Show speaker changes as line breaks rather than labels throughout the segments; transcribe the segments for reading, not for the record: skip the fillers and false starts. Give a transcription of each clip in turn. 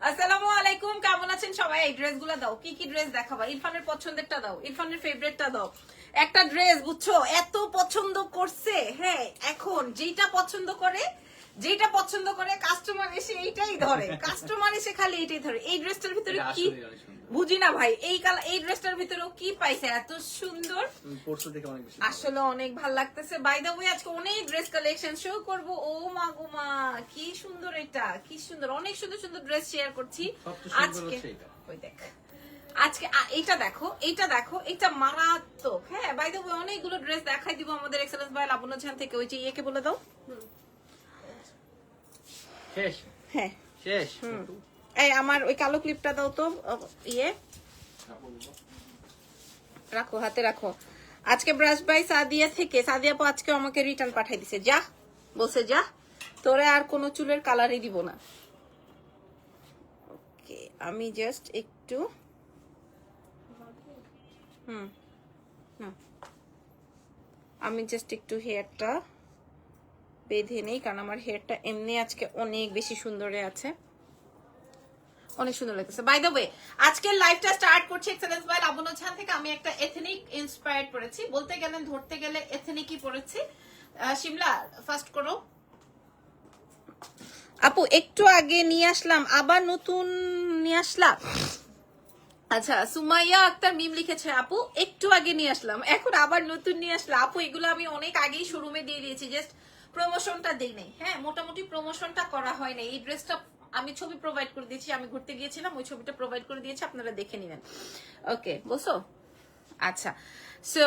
আসসালামু আলাইকুম, কেমন আছেন সবাই? এই ড্রেসগুলো দাও, কি কি ড্রেস দেখাবা? ইরফানের পছন্দেরটা দাও, ইরফানের ফেভারিটটা দাও। একটা ড্রেস বুঝছো এত পছন্দ করছে, হ্যাঁ এখন যেটা পছন্দ করে কাস্টমার এসে এইটাই ধরে, কাস্টমার এসে খালি এইটাই ধরে। এই ড্রেসটার ভিতরে কি বুঝি না ভাই, এই ড্রেসটার ভিতরেও কি পাইছে এত সুন্দর, আসলে অনেক ভালো লাগতেছে। বাই দ্য ওয়ে আজকে অনেক ড্রেস কালেকশন শো করব। ও মা গো মা, কি সুন্দর, এটা কি সুন্দর, অনেক সুন্দর সুন্দর ড্রেস শেয়ার করছি আজকে। ওই দেখ আজকে এইটা দেখো এটা মারাত্মক। হ্যাঁ বাই দ্য ওয়ে অনেকগুলো ড্রেস দেখাই দিব আমাদের এক্সেলেন্স বাই লাবণ্য ঝান থেকে। ওই যে ইয়েকে বলে দাও শেষ। হ্যাঁ শেষ। এই আমার ওই কালো ক্লিপটা দাও তো, ইয়ে রাখো, হাতে রাখো। আজকে ব্রাশ বাই সাদিয়া থেকে, সাদিয়া আপু আজকে আমাকে রিটার্ন পাঠাই দিছে। যা বলছে যা, তোরে আর কোনো চুলের কালারই দিব না। ওকে আমি জাস্ট একটু আমি জাস্ট একটু হেয়ারটা বেঁধে নেই, কারণ আমার হেয়ারটা এমনি আজকে অনেক বেশি সুন্দরে আছে, অনেক সুন্দর লাগতেছে। বাই দ্য ওয়ে আজকের লাইভটা স্টার্ট করছি এক্সেলেন্স বাই লাবণ্য ঝান থেকে। আমি একটা এথনিক ইন্সপায়ার্ড পড়েছি, বলতে গেলেন ধরতে গেলে এথনিকই পড়েছি। শিমলা ফার্স্ট করো আপু। একটু আগে নিয়ে আসলাম, আবার নতুন নিয়ে আসলাম। আচ্ছা সুমাইয়া আক্তার মিম লিখেছে আপু একটু আগে নিয়ে আসলাম, এখন আবার নতুন নিয়ে আসলাম। আপু এগুলো আমি অনেক আগেই শোরুমে দিয়ে দিয়েছি, জাস্ট প্রমোশনটা দিই নাই। হ্যাঁ মোটামুটি প্রমোশনটা করা হয় নাই। এই ড্রেসটা আমি ছবি প্রোভাইড করে দিয়েছি, আমি ঘুরতে গিয়েছিলাম, ওই ছবিটা প্রোভাইড করে দিয়েছি, আপনারা দেখে নিবেন। ওকে বলছো আচ্ছা। সো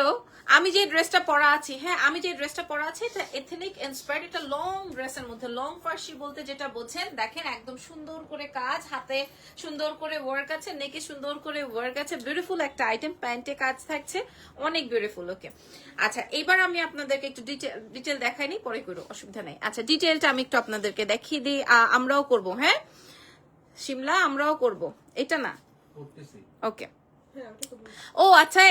আমি যে ড্রেসটা পরা আছি, হ্যাঁ আমি যে ড্রেসটা পরা আছি এটা এথনিক ইন্সপায়ার্ড। এটা লং ড্রেসের মধ্যে, লং ফার্সি বলতে যেটা বোঝেন দেখেন, একদম সুন্দর করে কাজ, হাতে সুন্দর করে ওয়ার্ক আছে, নেকে সুন্দর করে ওয়ার্ক আছে, বিউটিফুল একটা আইটেম। প্যান্টে কাজ থাকছে, অনেক বিউটিফুল। ওকে আচ্ছা এবার আমি আপনাদেরকে একটু ডিটেল দেখাইনি, পরে করো, অসুবিধা নেই। আচ্ছা ডিটেলটা আমি একটু আপনাদেরকে দেখিয়ে দিই। আমরাও করব, হ্যাঁ শিমলা আমরাও করব, এটা না ওকে। ও আচ্ছা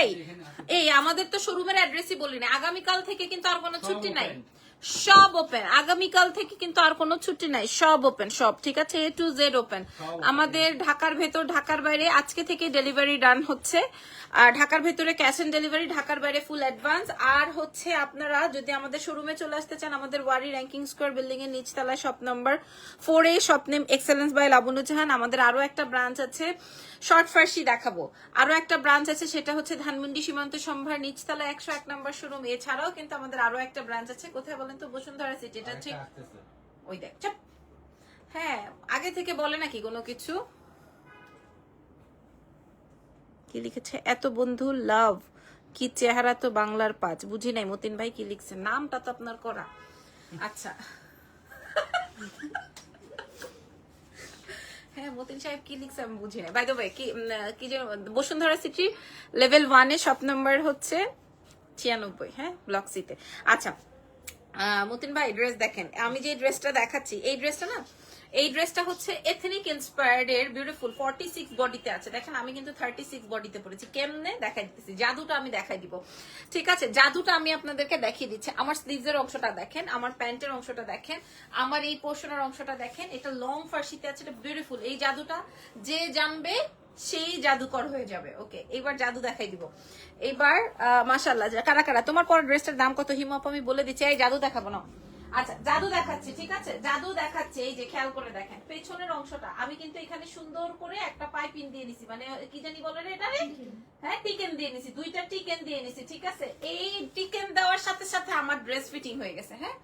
এই আমাদের তো শোরুমের অ্যাড্রেসই বলি না। আগামীকাল থেকে কিন্তু আর কোনো ছুটি নাই, সব ওপেন। আগামীকাল থেকে কিন্তু আর কোনো ছুটি নাই, সব ওপেন, সব ঠিক আছে, এ টু জেড ওপেন। আমাদের ঢাকার ভেতর ঢাকার বাইরে আজকে থেকে ডেলিভারি ডান হচ্ছে। আর ঢাকার ভেতরে ক্যাশ অন ডেলিভারি, ঢাকার বাইরে ফুল অ্যাডভান্স। আর হচ্ছে আপনারা যদি আমাদের শোরুমে চলে আসতে চান, আমাদের ওয়ারি র্যাঙ্কিং স্কোয়ার বিল্ডিং এর নিচতলায় shop number 4A, shop name excellence by Labanya Jahan. আমাদের আরো একটা ব্রাঞ্চ আছে, শর্ট ফার্সি দেখাবো। আরো একটা ব্রাঞ্চ আছে, সেটা হচ্ছে ধানমন্ডি সীমান্ত সম্ভার নিচতলা 101 নম্বর শোরুম। এছাড়াও কিন্তু আমাদের আরো একটা ব্রাঞ্চ আছে, কোথায় বলেন তো? বসুন্ধরা সিটি। এটা ঠিক ওই দেখ চাপ। হ্যাঁ আগে থেকে বলে নাকি কোনো কিছু? কি লিখেছে এত বন্ধু লাভ, কি চেহারা তো বাংলার 5, বুঝি নাই মতিন ভাই কি লিখছে, নামটা তো আপনার করা। আচ্ছা হ্যাঁ মতিন সাহেব কি লিখছে আমি বুঝি না। বাই দ্য ওয়ে কি যে বসুন্ধরা সিটি লেভেল 1 এ শপ নাম্বার হচ্ছে 96, হ্যাঁ ব্লক সিতে। আচ্ছা মতিন ভাই ড্রেস দেখেন, আমি যে ড্রেসটা দেখাচ্ছি এই ড্রেসটা হচ্ছে এথনিক ইন্সপায়ার্ড এর বিউটিফুল 46 বডিতে আছে। দেখেন আমি কিন্তু 36 বডিতে পড়েছি। কেমনে দেখাই দিতেছি, জাদুটা আমি দেখাই দিব, ঠিক আছে? জাদুটা আমি আপনাদেরকে দেখিয়ে দিচ্ছি। আমার স্লিভসের অংশটা দেখেন, আমার প্যান্টের অংশটা দেখেন, আমার এই পোর্শনের অংশটা দেখেন। এটা লং ফার্সিতে আছে, এটা বিউটিফুল। এই জাদুটা যে জানবে সেই জাদুকর হয়ে যাবে। ওকে এবার জাদু দেখাই দিব। এবার মাশাআল্লাহ কারা কারা তোমার পর ড্রেসটার দাম কত হিমপ আমি বলে দিচ্ছি। এই জাদু দেখাবো না, আচ্ছা জাদু দেখাচ্ছি, ঠিক আছে জাদু দেখাচ্ছি। এই যে খেয়াল করে দেখেন পেছনের অংশটা আমি কিন্তু এখানে সুন্দর করে একটা পাইপিং দিয়ে নিছি, মানে কি জানি বলে রে এটা রে, হ্যাঁ টিকেন দিয়ে নিছি, 2টা টিকেন দিয়ে নিছি, ঠিক আছে? এই টিকেন দেওয়ার সাথে সাথে আমার ড্রেস ফিটিং হয়ে গেছে। হ্যাঁ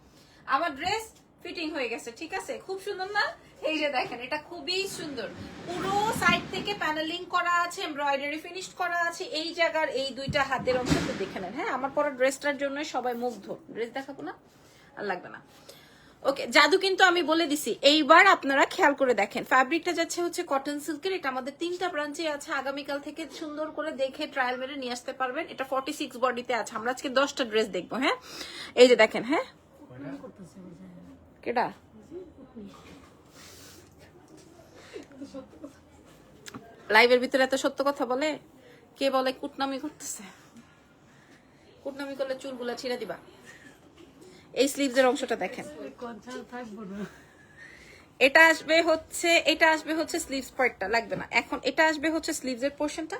আমার ড্রেস ফিটিং হয়ে গেছে, ঠিক আছে? খুব সুন্দর না? এই যে দেখেন এটা খুবই সুন্দর, পুরো সাইড থেকে প্যানেলিং করা আছে, এমব্রয়ডারি ফিনিশড করা আছে। এই জায়গার এই 2টা হাতের অংশটা দেখে নেন। হ্যাঁ আমার পরা ড্রেসটার জন্য সবাই মুগ্ধ। ড্রেস দেখাবো না, আর লাগবে না। ওকে জাদু কিন্তু আমি বলে দিছি। এইবার আপনারা খেয়াল করে দেখেন, ফ্যাব্রিকটা যাচ্ছে হচ্ছে কটন সিল্কের। এটা আমাদের 3টা ব্রাঞ্চে আছে। আগামীকাল থেকে সুন্দর করে দেখে ট্রায়াল মেরে নিয়ে আসতে পারবেন। এটা 46 বডিতে আছে। আমরা আজকে 10টা ড্রেস দেখবো। হ্যাঁ এই যে দেখেন, হ্যাঁ কেডা লাইভের ভিতরে এত সত্য কথা বলে? কে বলে কুটনামি করতেছে? কুটনামি করলে চুলগুলা ছিঁড়ে দিবা। এই স্লিভসের অংশটা দেখেন, এটা আসবে হচ্ছে স্লিভস পার্টটা, লাগবে না এখন। এটা আসবে হচ্ছে স্লিভসের পোর্শনটা।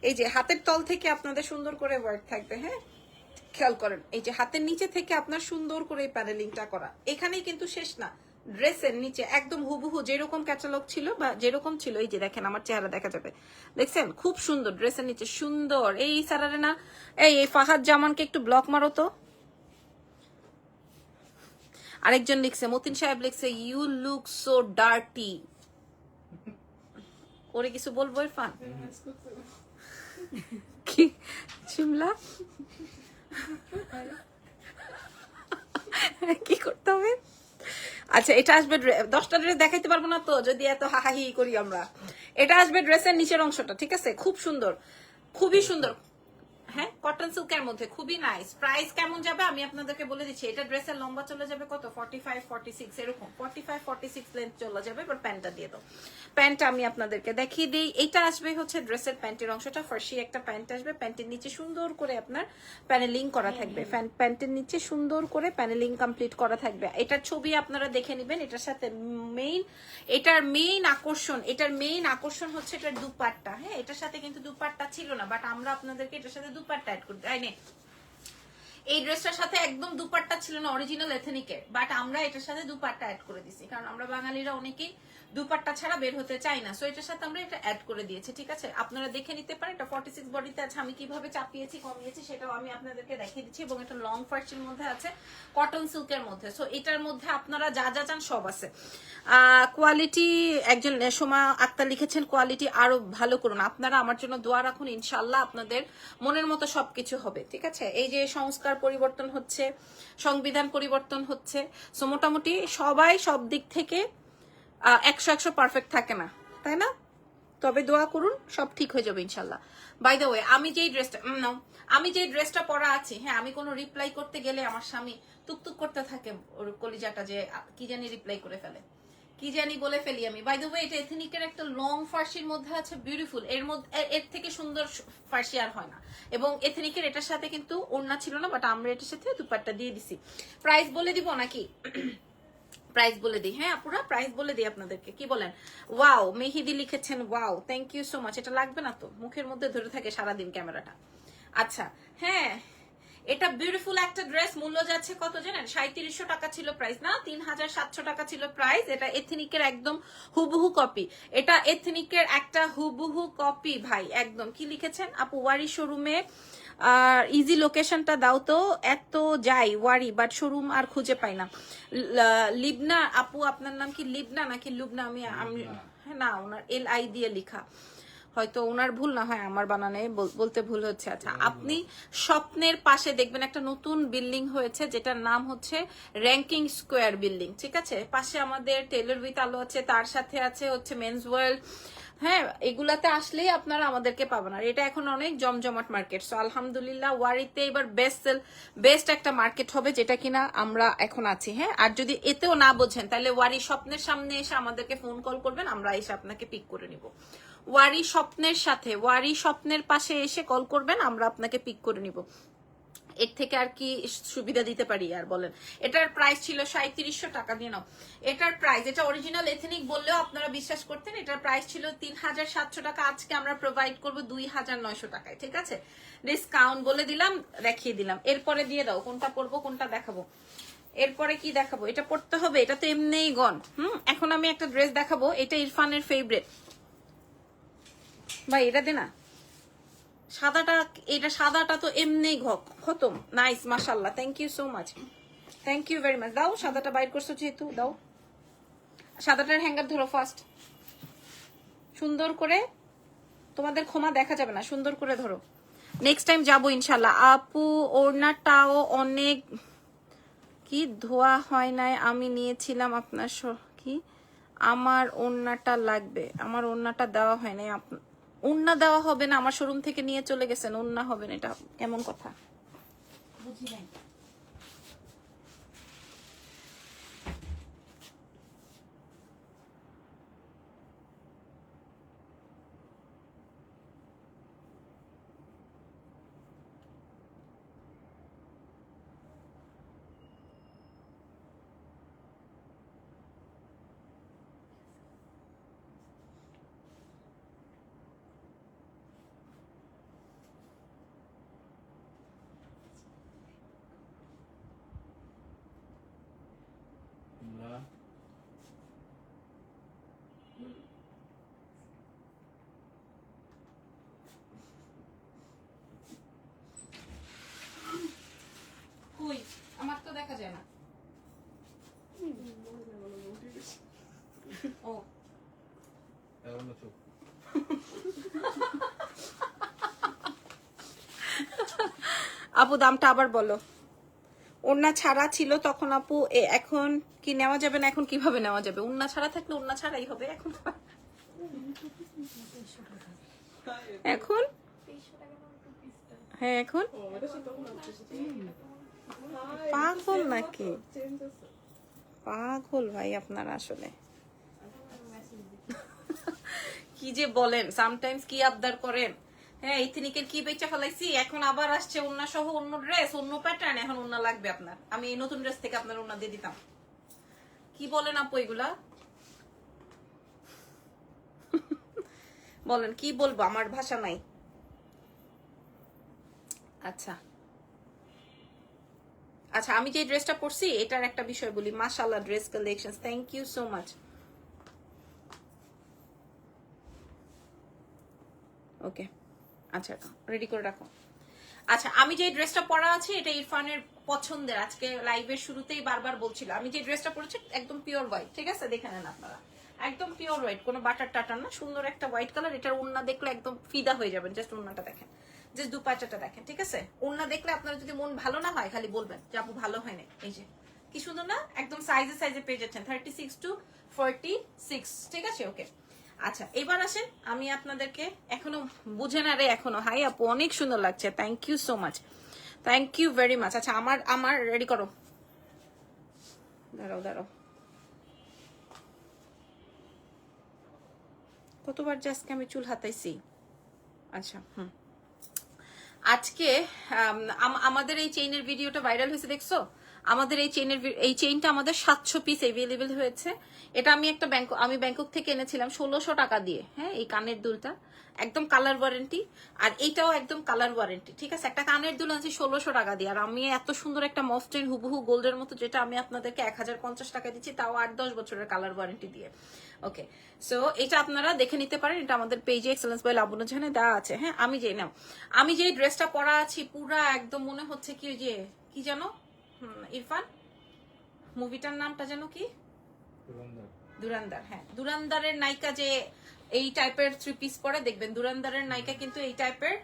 এই যে হাতের তল থেকে আপনাদের সুন্দর করে ওয়ার্ক থাকবে, হ্যাঁ খেয়াল করেন, এই যে হাতের নিচে থেকে আপনার সুন্দর করে এই প্যানেলিংটা করা। এখানেই কিন্তু শেষ না, ড্রেসের নিচে একদম হুবহু যেরকম ক্যাটালগ ছিল বা যেরকম ছিল, এই যে দেখেন আমার চেহারা দেখা যাবে, দেখছেন খুব সুন্দর ড্রেসের নিচে সুন্দর। এই সারারে না, এই ফাহাদ জামানকে একটু ব্লক মারো তো। আরেকজন লিখছে, মতিন সাহেব লিখছে, ইউ লুক সো ডার্টি। ওরে কিছু বলবো ইরফান? কি শিমলা কি করতে হবে? আচ্ছা এটা আসবে, 10টা ড্রেস দেখাইতে পারবো না তো যদি এত হাহাহি করি আমরা। এটা আসবে ড্রেসের নিচের অংশটা, ঠিক আছে, খুব সুন্দর, খুবই সুন্দর, হ্যাঁ কটন সিল্কের মধ্যে খুবই নাইস। প্রাইস কেমন যাবে আমি আপনাদেরকে বলে দিচ্ছি। এটা ড্রেসের লম্বা চলে যাবে কত, 45 46 এরকম, 45 46 লেন্থ চলে যাবে। এবার প্যান্টটা দিয়ে দাও, প্যান্টটা আমি আপনাদেরকে দেখিয়ে দিই। এটা আসবে হচ্ছে ড্রেসের প্যান্টের অংশটা, ফার্সি একটা প্যান্ট আসবে, প্যান্টের নিচে সুন্দর করে আপনার প্যানেলিং করা থাকবে, প্যান্টের নিচে সুন্দর করে প্যানেলিং কমপ্লিট করা থাকবে। এটার ছবি আপনারা দেখে নেবেন। এটার সাথে এটার মেইন আকর্ষণ হচ্ছে এটার দুপাট্টা, হ্যাঁ এটার সাথে কিন্তু দুপাট্টা ছিল না, বাট আমরা আপনাদেরকে এটার সাথে দুপাট্টা অ্যাড করতে এই ড্রেসটার সাথে একদম দুপাট্টা ছিল না অরিজিনাল এথনিকের, বাট আমরা এটার সাথে দুপাট্টা অ্যাড করে দিছি, কারণ আমরা বাঙালিরা অনেকেই দুপাট্টা ছাড়া বের হতে চাই না। সো এটার সাথে আমরা এটা অ্যাড করে দিয়েছি, ঠিক আছে, আপনারা দেখে নিতে পারেন। এটা 46 বডিতে আছে, আমি কিভাবে চাপিয়েছি কমিয়েছি সেটাও আমি আপনাদেরকে দেখিয়ে দিচ্ছি। এবং এটা লং ফার্সির মধ্যে আছে, কটন সিল্কের মধ্যে। সো এটার মধ্যে আপনারা যা যা চান সব আছে। কোয়ালিটি, একজন সোমা আক্তার লিখেছেন, কোয়ালিটি আরো ভালো করুন, আপনারা আমার জন্য দোয়া রাখুন, ইনশাল্লাহ আপনাদের মনের মতো সবকিছু হবে, ঠিক আছে। এই যে সংস্কার পরিবর্তন হচ্ছে, সংবিধান পরিবর্তন হচ্ছে, সো মোটামুটি সবাই সব দিক থেকে 100 পারফেক্ট থাকে না, তাই না? তবে দোয়া করুন, সব ঠিক হয়ে যাবে ইনশাল্লাহ। বাই দ্য ওয়ে, আমি যেই ড্রেসটা পরা আছি, হ্যাঁ আমি কোনো রিপ্লাই করতে গেলে আমার স্বামী টুকটুক করতে থাকে ওর কলিজাটা, যে কি জানি রিপ্লাই করে ফেলে, কি জানি বলে ফেলি আমি। বাই দ্য ওয়ে, এটা এথনিকের একটা লং ফার্সির মধ্যে আছে, বিউটিফুল। এর থেকে সুন্দর ফার্সি আর হয় না। এবং এথনিকের এটার সাথে কিন্তু ওড়না ছিল না, বাট আমরা এটার সাথে দুপাট্টা দিয়ে দিছি। প্রাইস বলে দিব নাকি? প্রাইস বলে দিই, হ্যাঁ আপুরা প্রাইস বলে দিই আপনাদেরকে, কি বলেন? ওয়াও, মেহিদি লিখেছেন wow, thank you so much. এটা লাগবে না তো, মুখের মধ্যে ধরে থাকে সারাদিন ক্যামেরাটা। আচ্ছা হ্যাঁ, এটা বিউটিফুল একটা ড্রেস, মূল্য যাচ্ছে কত জানেন? 3700 টাকা ছিল প্রাইস, না 3700 টাকা ছিল প্রাইস। এটা এথনিকের একদম হুবহু কপি, এটা এথনিকের একটা হুবহু কপি ভাই, একদম। কি লিখেছেন আপু? ওয়ারি শোরুমে আর ইজি লোকেশনটা দাও তো, এত যাই ওয়ারি বাট শোরুম আর খুঁজে পাই না। লিবনা আপু, আপনার নাম কি লিবনা নাকি লুবনা? আমি হ্যাঁ না, ওনার LI দিয়ে লেখা, হয়তো ওনার ভুল না হয় আমার বানানে বলতে ভুল হচ্ছে। আচ্ছা, আপনি স্বপ্নের পাশে দেখবেন একটা নতুন বিল্ডিং হয়েছে, যেটার নাম হচ্ছে র্যাঙ্কিং স্কোয়ার বিল্ডিং, ঠিক আছে। পাশে আমাদের টেইলর উইথ আলো আছে, তার সাথে আছে হচ্ছে মেন্স ওয়ার্ল্ড, হ্যাঁ এগুলাতে আসলেই আপনারা আমাদেরকে পাবেন। আর এটা এখন অনেক জমজমাট মার্কেট। সো আলহামদুলিল্লাহ, ওয়ারিতে এবার বেস্ট একটা মার্কেট হবে, যেটা কিনা আমরা এখন আছি, হ্যাঁ। আর যদি এতেও না বোঝেন, তাহলে ওয়ারি স্বপ্নের সামনে এসে আমাদেরকে ফোন কল করবেন, আমরা এসে আপনাকে পিক করে নিব। ওয়ারি স্বপ্নের সাথে, ওয়ারি স্বপ্নের পাশে এসে কল করবেন, আমরা আপনাকে পিক করে নিব। এর থেকে আর কি সুবিধা দিতে পারি আর বলেন? এটার প্রাইস ছিল 3700 টাকা, দিয়ে নাও এটার প্রাইস। এটা অরিজিনাল এথনিক বললেও আপনারা বিশ্বাস করতেন। এটার প্রাইস ছিল 3700 টাকা, আজকে আমরা প্রোভাইড করব 2900 টাকায়, ঠিক আছে। ডিসকাউন্ট বলে দিলাম, দেখিয়ে দিলাম। এরপরে দিয়ে দাও, কোনটা পরবো কোনটা দেখাবো? এরপরে কি দেখাবো? এটা পড়তে হবে, এটা তো এমনিই গন। এখন আমি একটা ড্রেস দেখাবো, এটা ইরফানের ফেভারিট ভাই, এটা দে না সাদাটা, এটা সাদাটা তো এমনি খতম। নাইস, মাশাআল্লাহ, thank you so much, thank you very much. দাও, সাদাটা বাইর করছো যেহেতু দাও, সাদাটার হ্যাঙ্গার ধরো ফার্স্ট, সুন্দর করে, তোমাদের ক্ষমা দেখা যাবে না, সুন্দর করে ধরো। নেক্সট টাইম যাবো ইনশাল্লাহ। আপু ওড়নাটাও অনেক, কি ধোয়া হয় নাই, আমি নিয়েছিলাম আপনার কি আমার ওড়নাটা লাগবে? আমার ওড়নাটা দেওয়া হয় নাই, ওড়না দেওয়া হবে না? আমার শোরুম থেকে নিয়ে চলে গেছেন, ওড়না হবে না, এটা কেমন কথা? বুঝি নাই। কই আমার তো দেখা যায় না। ও আপু দামটা আবার বলো। ওন্না ছাড়া ছিল তখন আপু, এখন কি নেওয়া যাবে না? এখন কিভাবে নেওয়া যাবে? ওন্না ছাড়া থাকলে ওন্না ছাড়াই হবে। এখন এখন হ্যাঁ এখন পাগল নাকি? পাগল ভাই আপনারা আসলে কি যে বলেন, সামটাইমস কি আবদার করেন। হ্যাঁ ইথনিকের কি বেচা ফেলাইছি, এখন আবার আসছে ওন্না সহ অন্য ড্রেস, অন্য প্যাটার্ন, এখন ওন্না লাগবে আপনার। আমি এই নতুন ড্রেস থেকে আপনার ওন্না দিয়ে দিতাম। কি বলেন আপু এগুলা? বলেন কি বলবো, আমার ভাষা নাই। আচ্ছা আচ্ছা, আমি যে ড্রেসটা পরছি এটার একটা বিষয় বলি। মাশাআল্লাহ dress collection, thank you so much. Okay আচ্ছা রেডি করে রাখো। আচ্ছা আমি যে ড্রেসটা পরা আছে এটা ইরফানের পছন্দের। আজকে লাইভের শুরুতেই বারবার বলছিল, আমি যে ড্রেসটা পরেছি একদম পিওর হোয়াইট, ঠিক আছে? দেখে নেন আপনারা, একদম পিওর হোয়াইট, কোনো বাটার টাটার না, সুন্দর একটা হোয়াইট কালার। এটার ওড়না দেখলে একদম ফিদা হয়ে যাবেন। জাস্ট ওড়নাটা দেখেন, জাস্ট দুপাট্টাটা দেখেন, ঠিক আছে? ওড়না দেখলে আপনার যদি মন ভালো না হয় খালি বলবেন যে আপু ভালো হয় না। এই যে কি সুন্দর না, একদম সাইজে সাইজে পেয়ে যাচ্ছেন, 36 to 46, ঠিক আছে? ওকে আচ্ছা এবার আসেন, আমি আপনাদেরকে এখনো বুঝে না রে এখনো। হাই আপু অনেক সুন্দর লাগছে, thank you so much, thank you very much. আচ্ছা আমার আমার রেডি করো, দাঁড়াও দাঁড়াও, কতবার যে আজকে আমি চুল হাতাইছি। আচ্ছা আজকে আমাদের এই চেইনের ভিডিওটা ভাইরাল হয়েছে, দেখছো? আমাদের এই চেইনটা আমাদের 700 পিস এভেলেবেল হয়েছে। এটা আমি ব্যাংকক থেকে এনেছিলাম 1600 টাকা দিয়ে। হ্যাঁ এই কানের দুলটা একদম কালার ওয়ারেন্টি, আর এইটাও একদম কালার ওয়ারেন্টি, ঠিক আছে? একটা কানের দুল আনছি 1600 টাকা দিয়ে, আর আমি এত সুন্দর একটা মসলিন হুবহু গোল্ডের মতো, যেটা আমি আপনাদেরকে 1050 টাকা দিচ্ছি, তাও 8-10 বছরের কালার ওয়ারেন্টি দিয়ে। ওকে সো এটা আপনারা দেখে নিতে পারেন, এটা আমাদের পেজে এক্সেলেন্স বাই লাবণ্য জাহানে দেওয়া আছে। হ্যাঁ আমি যে ড্রেসটা পরা আছি পুরা একদম মনে হচ্ছে কি, ওই যে কি জানো ইরফান মুভিটার নামটা যেন কি, দুরান্দার। হ্যাঁ দুরান্দারের নায়িকা যে এই টাইপের থ্রি পিস পরে, দেখবেন দুরান্দারের নায়িকা কিন্তু এই টাইপের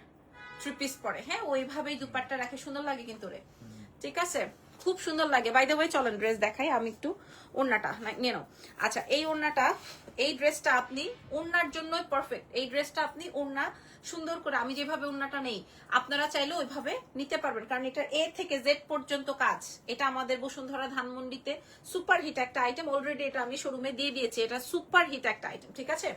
থ্রি পিস পরে। হ্যাঁ ওইভাবেই দুপাট্টা রাখে, সুন্দর লাগে কিন্তু রে, ঠিক আছে? খুব সুন্দর লাগে। বাই দ্য ওয়ে চলেন ড্রেস দেখাই, আমি একটু ওড়নাটা নিয়ে নাও। আচ্ছা এই ওড়নাটা, এই ড্রেসটা আপনি ওড়নার জন্যই পারফেক্ট। এই ড্রেসটা আপনি ওড়না সুন্দর করে, আমি যেভাবে ওড়নাটা নেই আপনারা চাইলে ওইভাবে নিতে পারবেন, কারণ এটা এ থেকে জেড পর্যন্ত কাজ। এটা আমাদের বসুন্ধরা ধানমন্ডিতে সুপার হিট একটা আইটেম, অলরেডি এটা আমি শোরুমে দিয়ে দিয়েছি। এটা সুপার হিট একটা আইটেম, ঠিক আছে?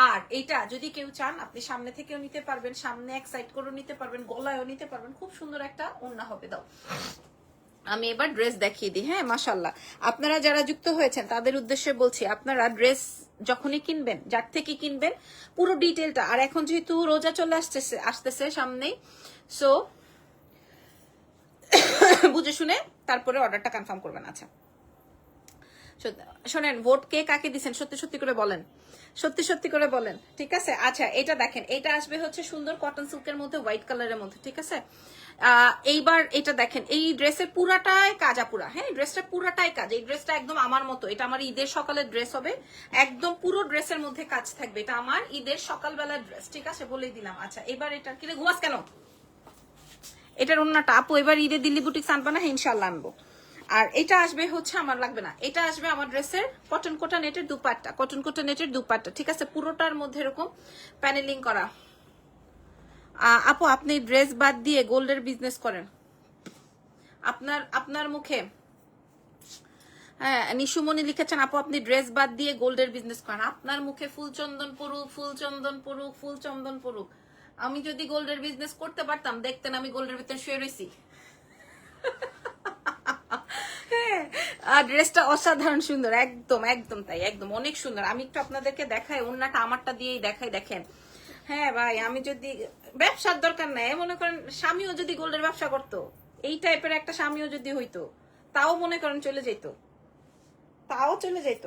আর এটা যদি কেউ চান আপনি সামনে থেকেও নিতে পারবেন, সামনে এক সাইড করেও নিতে পারবেন, গলায়ও নিতে পারবেন, খুব সুন্দর একটা ওড়না হবে। দাও আমি এবার ড্রেস দেখিয়ে দিই। হ্যাঁ মাশাআল্লাহ, আপনারা যারা যুক্ত হয়েছেন তাদের উদ্দেশ্যে বলছি, আপনারা ড্রেস যখনই কিনবেন, যার থেকে কিনবেন পুরো ডিটেলটা, আর এখন যেহেতু রোজা চলে আসতেছে সামনেই, সো বুঝে শুনে তারপরে অর্ডারটা কনফার্ম করবেন। আচ্ছা শোনেন, ভোট কে কাকে দিচ্ছেন সত্যি সত্যি করে বলেন, সত্যি সত্যি করে বলেন, ঠিক আছে? আচ্ছা এটা দেখেন, এটা আসবে হচ্ছে সুন্দর কটন সিল্কের মধ্যে, হোয়াইট কালারের মধ্যে, ঠিক আছে? এইবার এটা দেখেন, এই ড্রেসের পুরাটাই কাজ আপুরা। হ্যাঁ ড্রেসটা পুরাটাই কাজ, এই ড্রেসটা একদম আমার মতো, এটা আমার ঈদের সকালের ড্রেস হবে, একদম পুরো ড্রেসের মধ্যে কাজ থাকবে, এটা আমার ঈদের সকালবেলার ড্রেস, ঠিক আছে? বলেই দিলাম। আচ্ছা এবার এটা কিরে ঘুমাস কেন, এটার অন্যটা আপু এবার ঈদের দিল্লি বুটিক্স আনবা না? হ্যাঁ ইনশাল্লাহ আনবো। আর এটা আসবে হচ্ছে, আমার লাগবে না, এটা আসবে আমার ড্রেসের কটন কোটা নেটের দুপাট্টা, কটন কোটা নেটের দুপাট্টা, ঠিক আছে? পুরোটার মধ্যে এরকম প্যানেলিং করা। আপু আপনি ড্রেস বাদ দিয়ে গোল্ডের বিজনেস করেন, আপনার মুখে। হ্যাঁ নিশুমণি লিখেছেন আপু আপনি ড্রেস বাদ দিয়ে গোল্ডের বিজনেস করেন, আপনার মুখে ফুল চন্দন পড়ুক, ফুল চন্দন পড়ুক, ফুল চন্দন পড়ুক। আমি যদি গোল্ডের বিজনেস করতে পারতাম, দেখতেন আমি গোল্ডের ভিতরে শুয়ে রয়েছি। ড্রেসটা অসাধারণ সুন্দর, একদম একদম তাই, একদম অনেক সুন্দর। আমি একটু আপনাদেরকে দেখাই, ওড়নাটা আমারটা দিয়েই দেখাই, দেখেন। হ্যাঁ ভাই আমি যদি, ব্যবসার দরকার নাই, মনে করেন স্বামীও যদি গোল্ডের ব্যবসা করতো, এই টাইপের একটা স্বামীও যদি হইতো, তাও মনে করেন চলে যেত। তাও চলে যেত,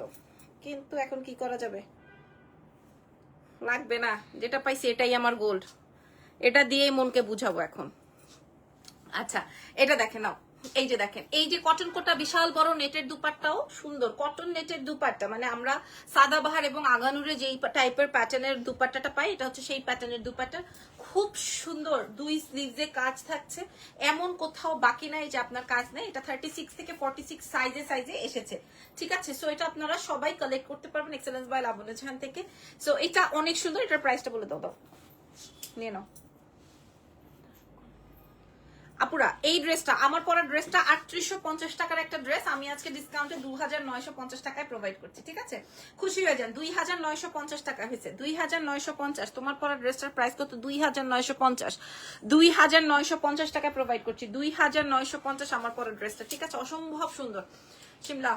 কিন্তু এখন কি করা যাবে, লাগবে না, যেটা পাইছি এটাই আমার গোল্ড, এটা দিয়েই মনকে বুঝাবো এখন। আচ্ছা এটা দেখেন, নাও এই যে দেখেন, এই যে কটন কোটা বিশাল বড় নেটের দুপাট্টাও সুন্দর, কটন নেটের দুপাট্টা, মানে আমরা সাদাবাহার এবং আগানুরে যেই টাইপের প্যাটার্নের দুপাট্টাটা পাই, এটা হচ্ছে সেই প্যাটার্নের দুপাট্টা, খুব সুন্দর, দুই স্লিভসে কাজ থাকছে, এমন কোথাও বাকি নাই যে আপনার কাজ নেই। এটা 36 থেকে 46 সাইজে এসেছে, ঠিক আছে। সো এটা আপনারা সবাই কালেক্ট করতে পারবেন এক্সেলেন্স বাই লাবণ্য জাহান থেকে। সো এটা অনেক সুন্দর, এটার প্রাইসটা বলে দাও, নিয়ে নাও আপুরা। এই ড্রেসটা, আমার পরা ড্রেসটা 3850 টাকার একটা ড্রেস, আমি আজকে ডিসকাউন্টে 2950 টাকায় প্রোভাইড করছি, ঠিক আছে। খুশি হয়ে যান, 2950 টাকা হয়েছে, 2950। তোমার পরা ড্রেসটার প্রাইস কত? 2950, 2950 টাকায় প্রোভাইড করছি, 2950 আমার পরা ড্রেসটা, ঠিক আছে। অসম্ভব সুন্দর শিমলা।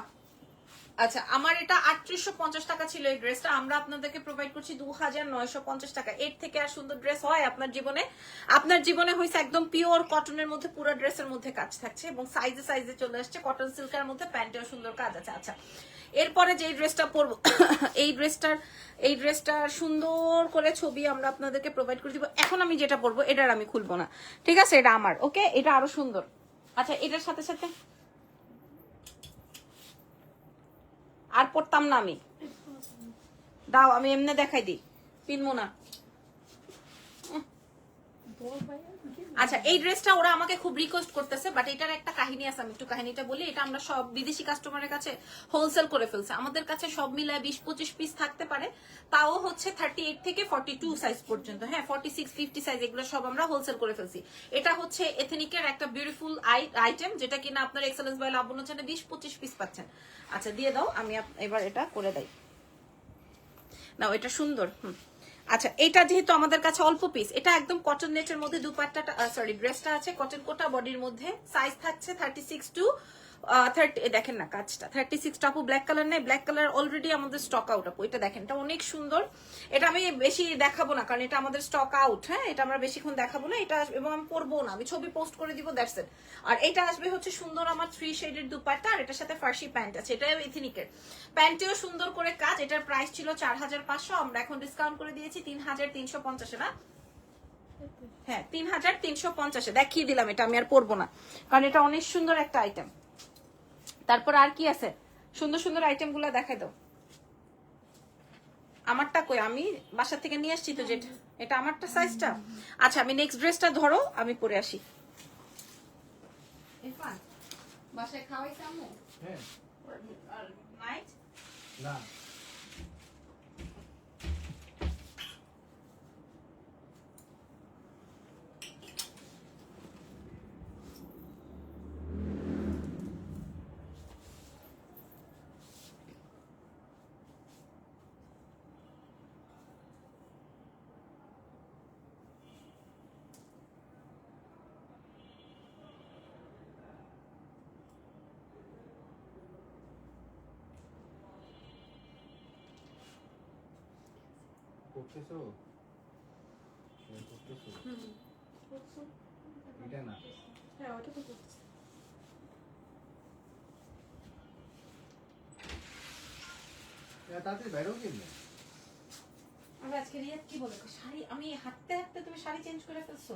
আচ্ছা আমার এটা 3850 টাকা ছিল এই ড্রেসটা, আমরা আপনাদেরকে প্রোভাইড করছি 2950 টাকা। এর থেকে আর সুন্দর ড্রেস হয় আপনার জীবনে? আপনার জীবনে হয়েছে একদম পিওর কটনের মধ্যে, পুরো ড্রেসের মধ্যে কাজ থাকছে এবং সাইজে চলে আসছে, কটন সিল্কের মধ্যে, প্যান্টেও সুন্দর কাজ আছে। আচ্ছা এরপরে যে ড্রেসটা পরবো এই ড্রেসটার সুন্দর করে ছবি আমরা আপনাদেরকে প্রোভাইড করে দিব। এখন আমি যেটা পরবো এটার আমি খুলবো না, ঠিক আছে, এটা আমার, ওকে, এটা আরো সুন্দর। আচ্ছা এটার সাথে সাথে আর পড়তাম না আমি, দাও আমি এমনি দেখাই দিই, পিনবো না। আচ্ছা এই ড্রেসটা ওরা আমাকে খুব রিকোয়েস্ট করতেছে, বাট এটার একটা কাহিনী আছে, আমি একটু কাহিনীটা বলি। এটা আমরা সব বিদেশি কাস্টমারের কাছে হোলসেল করে ফেলছে, আমাদের কাছে সব মিলায় 20-25 পিস থাকতে পারে, তাও হচ্ছে 38 থেকে 42 সাইজ পর্যন্ত, হ্যাঁ 46-50 সাইজ, এগুলো সব আমরা হোলসেল করে ফেলছি। এটা হচ্ছে এথনিকের একটা বিউটিফুল আইটেম, যেটা কিনা আপনার এক্সেলেন্স বাই লাবণ্য চ্যানেলে 20-25 পিস পাচ্ছেন। আচ্ছা দিয়ে দাও, আমি এবার এটা করে দেই, নাও এটা সুন্দর। আচ্ছা এটা যেহেতু আমাদের কাছে অল্প পিস, এটা একদম কটন নেটের মধ্যে দুপাট্টাটা, সরি ড্রেসটা আছে কটন কোটা বডির মধ্যে, সাইজ থাকছে 36 টু 30। দেখেন না কাজটা 36 টাপু, ব্ল্যাক কালার নেই, ব্ল্যাক কালার অলরেডি আমাদের স্টক আউট আপু। এটা দেখেন, এটা অনেক সুন্দর, এটা আমি বেশি দেখাবো না কারণ এটা আমাদের স্টক আউট, হ্যাঁ এটা আমরা বেশিক্ষণ দেখাবো না এটা, এবং আমি পরবো না, আমি ছবি পোস্ট করে দিব, দ্যাটস ইট। আর এটা আসবে হচ্ছে সুন্দর আমার 3 শেডের দুপাট্টা, আর এটার সাথে ফার্সি প্যান্ট আছে, এটাও এথনিকের, প্যান্টেও সুন্দর করে কাজ। এটার প্রাইস ছিল 4500, আমরা এখন ডিসকাউন্ট করে দিয়েছি 3350 না, হ্যাঁ 3350 দেখিয়ে দিলাম। এটা আমি আর পরবো না কারণ এটা অনেক সুন্দর একটা আইটেম। তারপর আর কি আছে, সুন্দর সুন্দর আইটেম গুলা দেখাই দাও। আমারটা কই, আমি বাসা থেকে নিয়ে আসছি তো, যেটা এটা আমারটা সাইজটা। আচ্ছা আমি নেক্সট ড্রেসটা ধরো, আমি পরে আসি। বাসায় খাওয়াইছে আম্মু? হ্যাঁ। আর নাইট না, করতেছো এটা না, হ্যাঁ ওটা তো করতেছি। তাড়াতাড়ি বাইরেও কিনবে। আমি আজকে রিয়াদ কি বলে, শাড়ি আমি হাঁটতে হাঁটতে তুমি শাড়ি চেঞ্জ করে ফেলছো।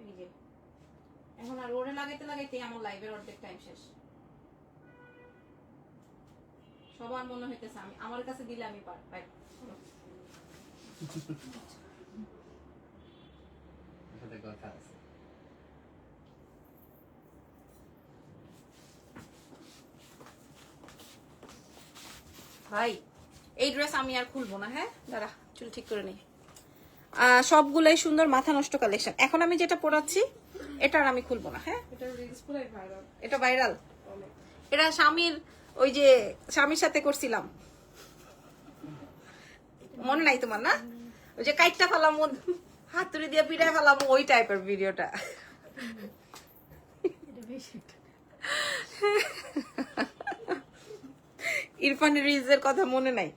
এই যে এখন আর ওরে লাগাইতে লাগাইতে আমার লাইভের অর্ধেক টাইম শেষ। সবার মনে হইতেছে আমি আমার কাছে দিলে আমি পাই। কথা আছে ভাই, এই ড্রেস আমি আর খুলবো না, হ্যাঁ দাঁড়া চুল ঠিক করে নেই। সবগুলাই সুন্দর মাথা নষ্ট কালেকশন। এখন আমি যেটা পরাচ্ছি এটা আর আমি খুলবো না, হ্যাঁ এটা ভাইরাল, এটা স্বামীর, ওই যে স্বামীর সাথে করছিলাম, মনে নাই তোমার না, ওই যে কাইটটা ফেলাম, হাতুড়ি দিয়ে পিড়ায় ফেলাম, ওই টাইপের ভিডিওটা। ইরফানের রিজের কথা মনে নাই,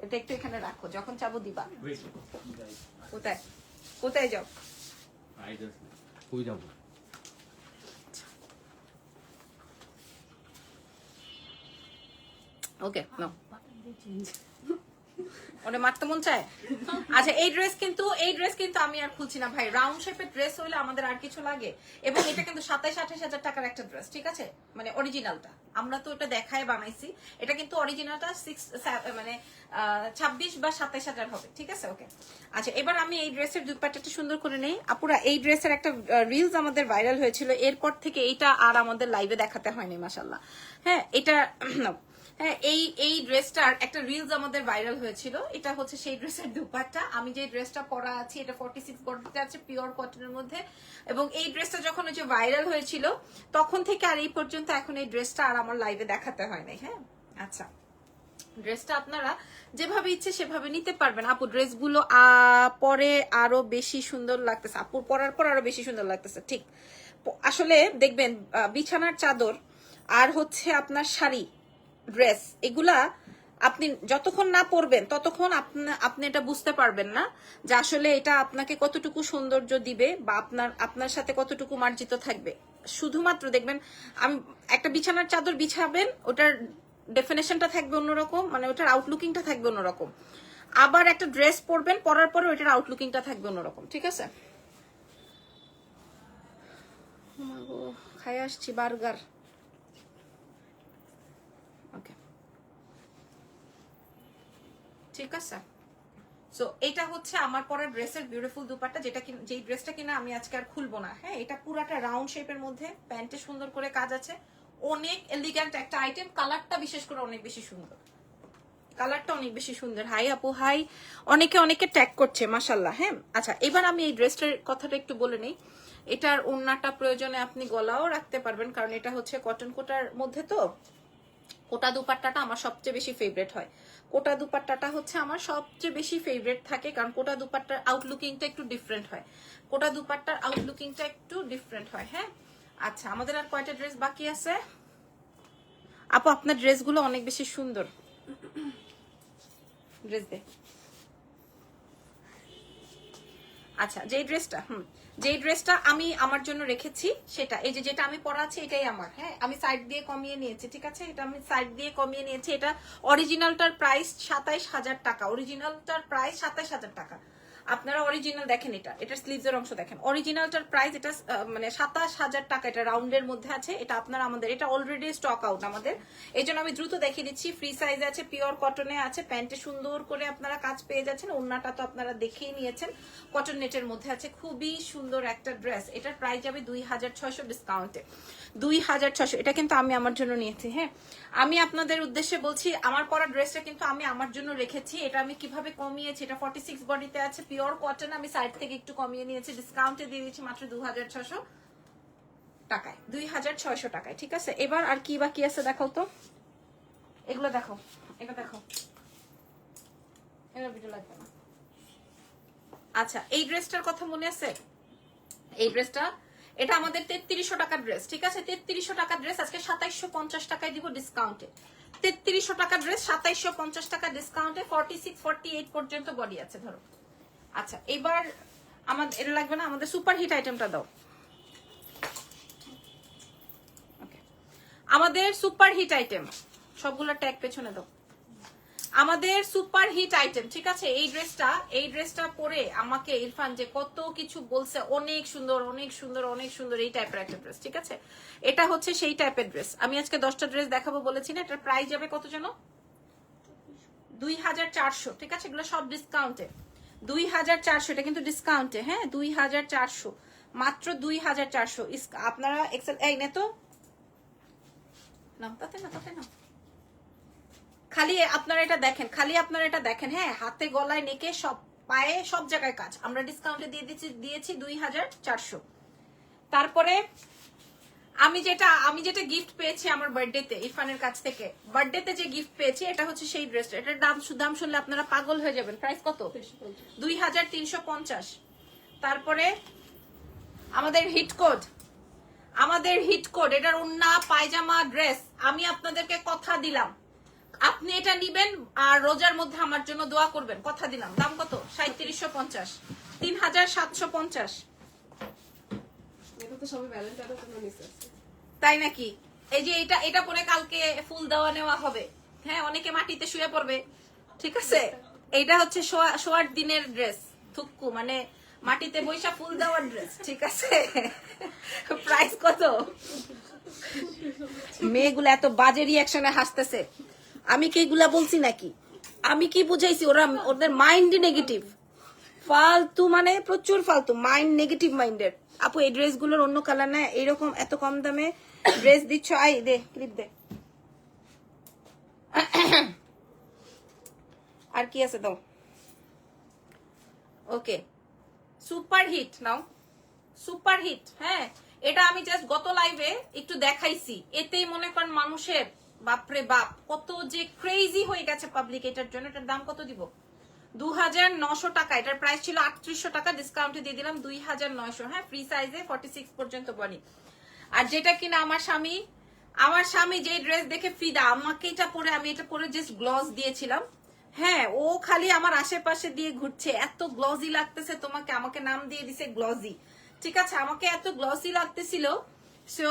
এটা একটু এখানে রাখো, যখন চাবো দিবা। কোথায় কোথায় যাও, কই যাবো? ওকে নাও, ওটা মারতে মন চায়। আচ্ছা এই ড্রেস কিন্তু আমি আর খুলছি না ভাই, রাউন্ড শেপের ড্রেস হইলে আমাদের আর কিছু লাগে। এবং এটা কিন্তু 27-28 হাজার টাকার একটা ড্রেস, ঠিক আছে, মানে অরিজিনালটা আমরা তো এটা দেখায় বানাইছি, এটা কিন্তু অরিজিনালটা 26 বা 27 হাজার হবে, ঠিক আছে। ওকে আচ্ছা এবার আমি এই ড্রেসের দুপাট্টাটা সুন্দর করে নেই। আপুরা এই ড্রেসের একটা রিলস আমাদের ভাইরাল হয়েছিল, এরপর থেকে এইটা আর আমাদের লাইভে দেখাতে হয়নি মাশাআল্লাহ। হ্যাঁ এটা হ্যাঁ এই ড্রেসটার একটা রিলস আমাদের ভাইরাল হয়েছিল, এটা হচ্ছে সেই ড্রেসের দুপাট্টা। আমি যে ড্রেসটা পরা আছি এটা 46 বডিতে আছে, পিওর কটনের মধ্যে। এবং এই ড্রেসটা যখন ওই যে ভাইরাল হয়েছিল তখন থেকে আর এই পর্যন্ত এখন এই ড্রেসটা আর আমার লাইভে দেখাতে হয় নাই। হ্যাঁ আচ্ছা ড্রেসটা আপনারা যেভাবে ইচ্ছে সেভাবে নিতে পারবেন। আপু ড্রেসগুলো পরে আরো বেশি সুন্দর লাগতেছে, আপুর পরার পর আরো বেশি সুন্দর লাগতেছে, ঠিক। আসলে দেখবেন বিছানার চাদর আর হচ্ছে আপনার শাড়ি ড্রেস এগুলা আপনি যতক্ষণ না পরবেন ততক্ষণ আপনি এটা বুঝতে পারবেন না যে আসলে এটা আপনাকে কতটুকু সৌন্দর্য দিবে বা আপনার সাথে কতটুকু মার্জিত থাকবে। শুধুমাত্র দেখবেন আমি একটা বিছানার চাদর বিছাবেন, ওটার ডেফিনেশনটা থাকবে অন্যরকম, মানে ওটার আউটলুকিংটা থাকবে অন্যরকম। আবার একটা ড্রেস পরবেন, পরার পরে ওটার আউটলুকিংটা থাকবে অন্যরকম, ঠিক আছে। খাই আসছি বার্গার। ওকে ঠিক আছে। সো এটা হচ্ছে আমার পরা ড্রেসের বিউটিফুল দুপাট্টা, যেই ড্রেসটা কিনা আমি আজকে আর খুলবো না। হ্যাঁ এটা পুরাটা রাউন্ড শেপের মধ্যে, প্যান্টে সুন্দর করে কাজ আছে, অনেক এলিগ্যান্ট একটা আইটেম। কালারটা বিশেষ করে অনেক বেশি সুন্দর, কালারটা অনেক বেশি সুন্দর। হাই আপু হাই, অনেকে ট্যাগ করছে মাশাল্লাহ। হ্যাঁ আচ্ছা এবার আমি এই ড্রেসটার কথাটা একটু বলে নেই। এটার ওড়নাটা প্রয়োজনে আপনি গলাও রাখতে পারবেন, কারণ এটা হচ্ছে কটন কোটার মধ্যে, তো কোটা দুপাট্টাটা আমার সবচেয়ে বেশি ফেভারিট হয়। কোটা দুপাট্টাটা হচ্ছে আমার সবচেয়ে বেশি ফেভারিট থাকে, কারণ কোটা দুপাট্টার আউটলুকিংটা একটু ডিফারেন্ট হয়। কোটা দুপাট্টার আউটলুকিংটা একটু ডিফারেন্ট হয়। হ্যাঁ আচ্ছা আমাদের আর কয়টা ড্রেস বাকি আছে? আপু আপনার ড্রেসগুলো অনেক বেশি সুন্দর। ড্রেস দে। আচ্ছা যেই ড্রেসটা আমি আমার জন্য রেখেছি সেটা এই যেটা আমি পরা আছি এটাই আমার। হ্যাঁ আমি সাইড দিয়ে কমিয়ে নিয়েছি, ঠিক আছে, এটা আমি সাইড দিয়ে কমিয়ে নিয়েছি। এটা অরিজিনালটার প্রাইস 27,000 টাকা, অরিজিনালটার প্রাইস 27,000 টাকা। আপনারা অরিজিনাল দেখেন, এটার স্লিভসের অংশ দেখেন, অরিজিনালটার প্রাইস এটা মানে 27,000 টাকা। এটা রাউন্ডের মধ্যে আছে, এটা আপনারা আমাদের এটা অলরেডি স্টক আউট আমাদের, এই জন্য আমি দ্রুত দেখিয়ে দিচ্ছি। ফ্রি সাইজ আছে, পিওর কটনে আছে, প্যান্টে সুন্দর করে আপনারা কাজ পেয়ে যাচ্ছেন। ওড়নাটা তো আপনারা দেখেই নিয়েছেন, কটন নেটের মধ্যে আছে, খুবই সুন্দর একটা ড্রেস। এটার প্রাইস যাবে 2,600 ডিসকাউন্টে, 2,600। এটা কিন্তু আমি আমার জন্য নিয়েছি। হ্যাঁ আমি আপনাদের উদ্দেশ্যে বলছি, আমার পরা ড্রেসটা কিন্তু আমি আমার জন্য রেখেছি। এটা আমি কিভাবে কমিয়েছি, এটা 46 বডিতে আছে, পিওর কটন, আমি সাইড থেকে একটু কমিয়ে নিয়েছি, ডিসকাউন্টে দিয়ে দিয়েছি মাত্র 2,600 টাকায়, 2,600 টাকায়, ঠিক আছে। এবার আর কি বাকি আছে দেখাও তো, এগুলো দেখো, এটা দেখো, এগুলো ভিডিও লাগবে না। আচ্ছা এই ড্রেসটার কথা মনে আছে? এই ড্রেসটা এটা আমাদের 3300 টাকার ড্রেস, ঠিক আছে। 3300 টাকার ড্রেস আজকে 2750 টাকায় দিব ডিসকাউন্টে। 3300 টাকার ড্রেস 2750 টাকা ডিসকাউন্টে, 46 48 পর্যন্ত বডি আছে ধরো। আচ্ছা এবার আমাদের এটা লাগবে না, আমাদের সুপার হিট আইটেমটা দাও। ওকে আমাদের সুপার হিট আইটেম সবগুলো ট্যাগ পেছনে দাও। আমাদের সুপার হিট আইটেম, ঠিক আছে। এই ড্রেসটা পরে আমাকে ইরফান যে কত কিছু বলছে, অনেক সুন্দর অনেক সুন্দর অনেক সুন্দর, এই টাইপের একটা ড্রেস, ঠিক আছে। এটা হচ্ছে সেই টাইপের ড্রেস। আমি আজকে 10টা ড্রেস দেখাবো বলেছি না, এটার প্রাইস যাবে কত যেন 2,400, ঠিক আছে। এগুলো সব ডিসকাউন্টে 2,400, এটা কিন্তু ডিসকাউন্টে। হ্যাঁ 2,400, মাত্র 2,400। আপনারা এক্সেল এই নে তো না, তাতে না খালি আপনারা এটা দেখেন, হ্যাঁ হাতে গলায় নেকে সব পায়ে সব জায়গায় কাজ। আমরা ডিসকাউন্টে দিয়েছি 2,400। তারপরে আমি যেটা গিফট পেয়েছি আমার বার্থডেতে ইরফানের কাছ থেকে, বার্থডেতে যে গিফট পেয়েছি এটা হচ্ছে সেই ড্রেসটা। এটার দাম শুনলে আপনারা পাগল হয়ে যাবেন। প্রাইস কত? 2,350। তারপরে আমাদের হিট কোড, এটার ওন্না পায়জামা ড্রেস। আমি আপনাদেরকে কথা দিলাম আপনি এটা নিবেন আর রোজার মধ্যে আমার জন্য দোয়া করবেন, কথা দিলাম। দাম কত? 3,350, 3,750। তাই নাকি? এই যে এটা পরে কালকে ফুল দেওয়া নেওয়া হবে, হ্যাঁ, অনেকে মাটিতে শুয়ে পড়বে, ঠিক আছে। এইটা হচ্ছে শোয়ার দিনের ড্রেস, থুক্কু মানে মাটিতে বৈশা ফুল দেওয়ার ড্রেস, ঠিক আছে। প্রাইস কত? মেয়েগুলো এত বাজে রিয়াকশনে হাসতেছে, আমি কি এগুলা বলছি নাকি? আমি কি বুঝাইছি? ওদের মাইন্ডই নেগেটিভ, ফালতু, মানে প্রচুর ফালতু মাইন্ড, নেগেটিভ মাইন্ডের। আপু এই ড্রেস গুলোর অন্য কালার না, এইরকম এত কম দামে ড্রেস দিচ্ছ। আই দে ক্লিপ দে। আর কি আছে দাও। ওকে, সুপার হিট নাও, সুপার হিট। হ্যাঁ, এটা আমি জাস্ট গত লাইভে একটু দেখাইছি, এতেই মনে করেন মানুষের বাপরে বাপ কত যে ক্রেজি হয়ে গেছে পাবলিক এটার জন্য। এটার দাম কত দিব? 2900 টাকা। এটার প্রাইস ছিল 3800 টাকা, ডিসকাউন্টে দিয়ে দিলাম 2900। হ্যাঁ, ফ্রি সাইজে 46 পর্যন্ত বডি। আর যেটা কিনা আমার স্বামী যে ড্রেস দেখে ফিদা, আমাকে এটা পরে, আমি এটা পরে জাস্ট গ্লস দিয়েছিলাম। হ্যাঁ, ও খালি আমার আশেপাশে দিয়ে ঘুরছে, এত গ্লজি লাগতেছে তোমাকে, আমাকে নাম দিয়ে দিছে গ্লজি, ঠিক আছে। আমাকে এত গ্লসি লাগতেছিল, সো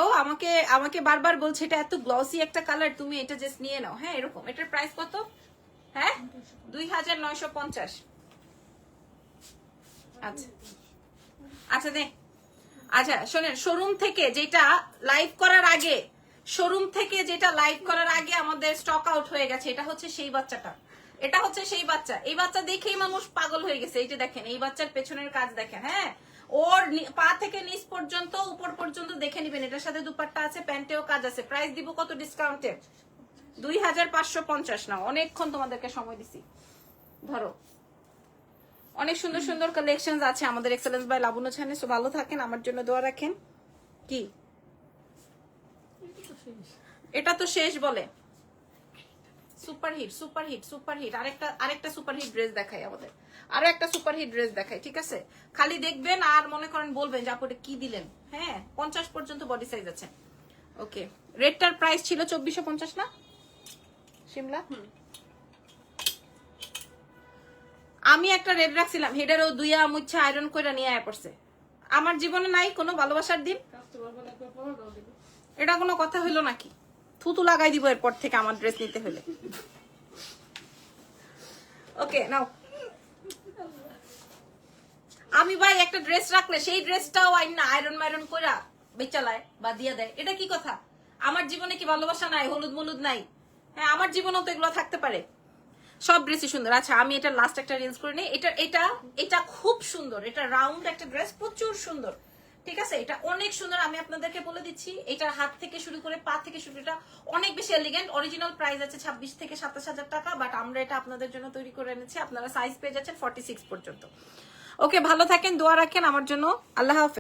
আমাকে বারবার বলছে এটা এত গ্লসি একটা কালার, তুমি এটা জাস্ট নিয়ে নাও। হ্যাঁ, এরকম। এটার প্রাইস কত? হ্যাঁ, 2950। আচ্ছা আচ্ছা দে। আচ্ছা শোনেন, শোরুম থেকে যেটা লাইভ করার আগে আমাদের স্টক আউট হয়ে গেছে। এটা হচ্ছে সেই বাচ্চাটা, এটা হচ্ছে সেই বাচ্চা। এই বাচ্চা দেখেই মানুষ পাগল হয়ে গেছে। এই যে দেখেন, এই বাচ্চার পেছনের কাজ দেখেন। হ্যাঁ, ওর পা থেকে নিচ পর্যন্ত, উপর পর্যন্ত দেখে নিবেন। এটার সাথে দুপাট্টা আছে, প্যান্টেও কাজ আছে। প্রাইস দিব কত ডিসকাউন্টে? 2550। না, অনেকক্ষণ তোমাদেরকে সময় দিছি, ধরো। অনেক সুন্দর সুন্দর কালেকশন আছে আমাদের এক্সেলেন্স বাই লাবণ্য চ্যানেলে। সো ভালো থাকেন, আমার জন্য দোয়া রাখেন। কি এটা তো শেষ বলে? Super hit, super hit, super hit. আরেকটা সুপার হিট ড্রেস দেখাই আমাদের, আরো একটা সুপার হিট ড্রেস দেখাই, ঠিক আছে। খালি দেখবেন আর মনে করেন বলবেন যে আপু এটা কি দিলেন। হ্যাঁ, 50 পর্যন্ত বডি সাইজ আছে। ওকে, রেডটার প্রাইস ছিল 2450 না শিমলা? আমি একটা রেড রাখছিলাম, হেডেরও দুইয়া মুচ্ছা আয়রন কইরা নিয়ে আয়া পড়ছে। আমার জীবনে নাই কোনো ভালোবাসার দিন, এটা কোনো কথা হইলো নাকি? থুতু লাগাই দিব এরপর থেকে আমার ড্রেস নিতে হলে। ওকে নাও। আমি ভাই একটা ড্রেস রাখলে সেই ড্রেসটাও আয়রন মাইরন কইরা বেচালায় বা দিয়া দেয়, এটা কি কথা? আমার জীবনে কি ভালোবাসা নাই, হলুদ মলুদ নাই? হ্যাঁ, আমার জীবনেও তো এগুলো থাকতে পারে। সব ড্রেসই সুন্দর। আচ্ছা, আমি এটা লাস্ট একটা রিলস করে নিই। এটা খুব সুন্দর, এটা রাউন্ড একটা ড্রেস, প্রচুর সুন্দর, ঠিক আছে। এটা অনেক সুন্দর, আমি আপনাদেরকে বলে দিচ্ছি। এটার হাত থেকে শুরু করে পা থেকে শুরু, এটা অনেক বেশি এলিগেন্ট। অরিজিনাল প্রাইস আছে 26 থেকে 27,000 টাকা, বাট আমরা এটা আপনাদের জন্য তৈরি করে এনেছি। আপনারা সাইজ পেয়ে যাচ্ছেন 46 পর্যন্ত। ওকে, ভালো থাকেন, দোয়া রাখেন আমার জন্য। আল্লাহ হাফেজ।